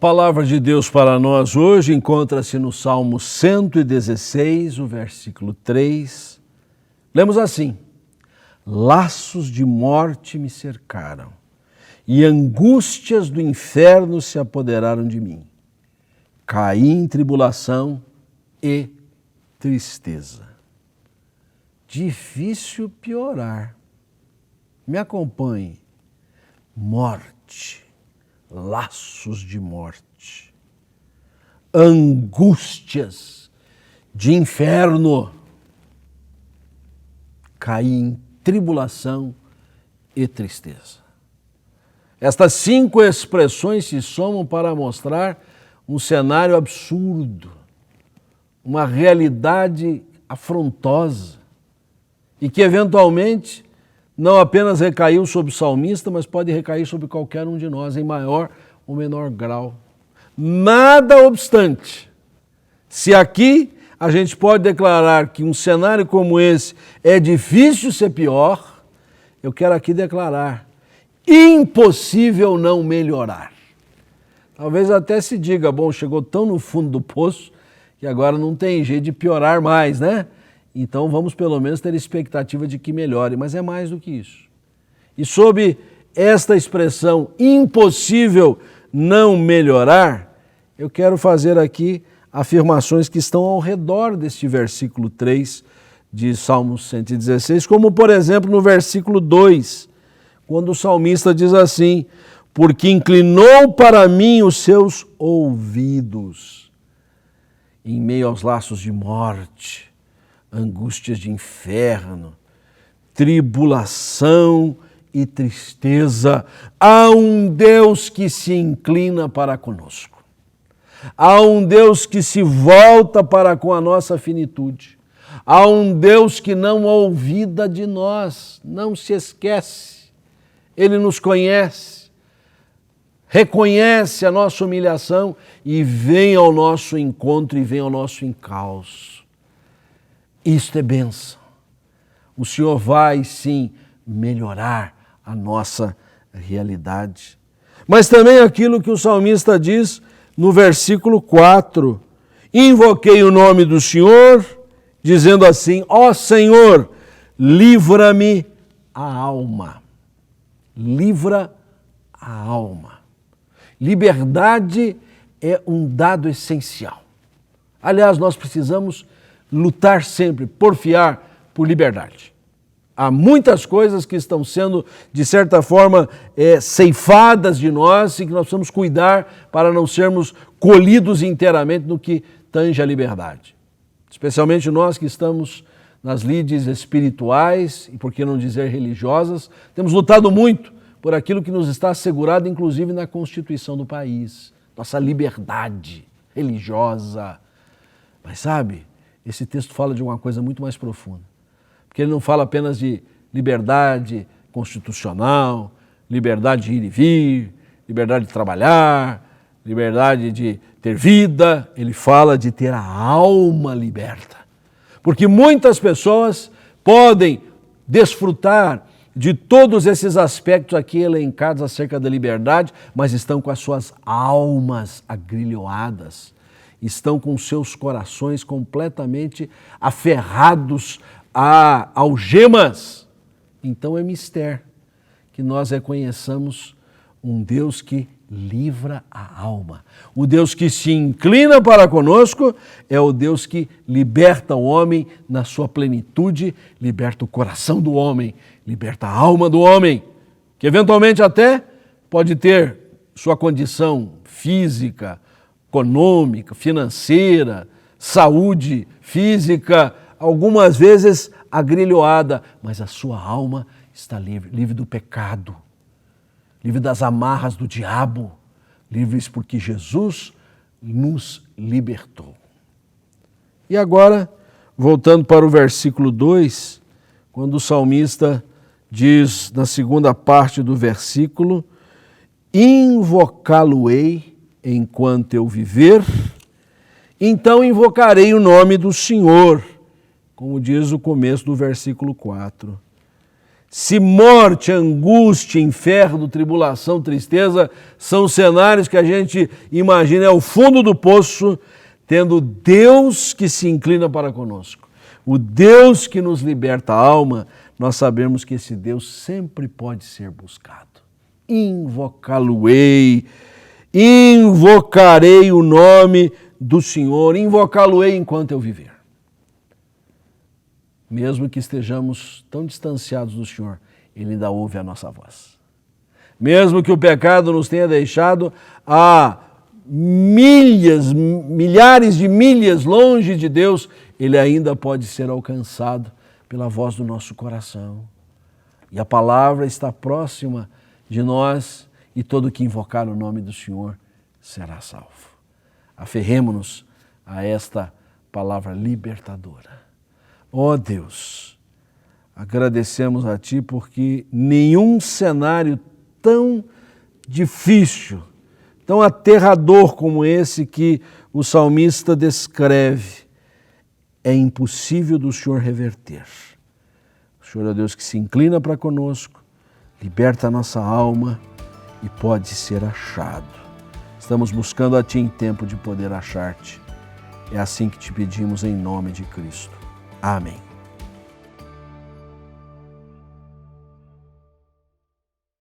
palavra de Deus para nós hoje encontra-se no Salmo 116, o versículo 3. Lemos assim: laços de morte me cercaram e angústias do inferno se apoderaram de mim. Caí em tribulação e tristeza. Difícil piorar. Me acompanhe. Morte. Laços de morte, angústias de inferno, caí em tribulação e tristeza. Estas 5 expressões se somam para mostrar um cenário absurdo, uma realidade afrontosa e que eventualmente não apenas recaiu sobre o salmista, mas pode recair sobre qualquer um de nós, em maior ou menor grau. Nada obstante, se aqui a gente pode declarar que um cenário como esse é difícil ser pior, eu quero aqui declarar: impossível não melhorar. Talvez até se diga, bom, chegou tão no fundo do poço que agora não tem jeito de piorar mais, né? Então vamos pelo menos ter expectativa de que melhore, mas é mais do que isso. E sob esta expressão impossível não melhorar, eu quero fazer aqui afirmações que estão ao redor deste versículo 3 de Salmo 116, como por exemplo no versículo 2, quando o salmista diz assim: porque inclinou para mim os seus ouvidos, em meio aos laços de morte, angústias de inferno, tribulação e tristeza, há um Deus que se inclina para conosco. Há um Deus que se volta para com a nossa finitude. Há um Deus que não olvida de nós, não se esquece. Ele nos conhece, reconhece a nossa humilhação e vem ao nosso encontro e vem ao nosso encalço. Isto é bênção. O Senhor vai, sim, melhorar a nossa realidade. Mas também aquilo que o salmista diz no versículo 4. Invoquei o nome do Senhor, dizendo assim: ó Senhor, livra-me a alma. Livra a alma. Liberdade é um dado essencial. Aliás, nós precisamos lutar sempre, porfiar por liberdade. Há muitas coisas que estão sendo, de certa forma, ceifadas de nós e que nós precisamos cuidar para não sermos colhidos inteiramente no que tange a liberdade. Especialmente nós que estamos nas lides espirituais e, por que não dizer, religiosas, temos lutado muito por aquilo que nos está assegurado, inclusive na Constituição do país, nossa liberdade religiosa. Mas sabe, esse texto fala de uma coisa muito mais profunda, porque ele não fala apenas de liberdade constitucional, liberdade de ir e vir, liberdade de trabalhar, liberdade de ter vida, ele fala de ter a alma liberta. Porque muitas pessoas podem desfrutar de todos esses aspectos aqui elencados acerca da liberdade, mas estão com as suas almas agrilhoadas, estão com seus corações completamente aferrados a algemas. Então é mistério que nós reconheçamos um Deus que livra a alma. O Deus que se inclina para conosco é o Deus que liberta o homem na sua plenitude, liberta o coração do homem, liberta a alma do homem, que eventualmente até pode ter sua condição física, econômica, financeira, saúde física, algumas vezes agrilhoada, mas a sua alma está livre, livre do pecado, livre das amarras do diabo, livres porque Jesus nos libertou. E agora, voltando para o versículo 2, quando o salmista diz na segunda parte do versículo: invocá-lo-ei enquanto eu viver, então invocarei o nome do Senhor, como diz o começo do versículo 4. Se morte, angústia, inferno, tribulação, tristeza são cenários que a gente imagina é o fundo do poço, tendo Deus que se inclina para conosco, o Deus que nos liberta a alma, nós sabemos que esse Deus sempre pode ser buscado. Invocá-lo-ei, invocarei o nome do Senhor, invocá-lo-ei enquanto eu viver. Mesmo que estejamos tão distanciados do Senhor, Ele ainda ouve a nossa voz. Mesmo que o pecado nos tenha deixado a milhares de milhas longe de Deus, Ele ainda pode ser alcançado pela voz do nosso coração. E a palavra está próxima de nós e todo que invocar o nome do Senhor será salvo. Aferremo-nos a esta palavra libertadora. Ó Deus, agradecemos a Ti porque nenhum cenário tão difícil, tão aterrador como esse que o salmista descreve, é impossível do Senhor reverter. O Senhor é Deus que se inclina para conosco, liberta a nossa alma e pode ser achado. Estamos buscando a Ti em tempo de poder achar-te. É assim que te pedimos em nome de Cristo. Amém.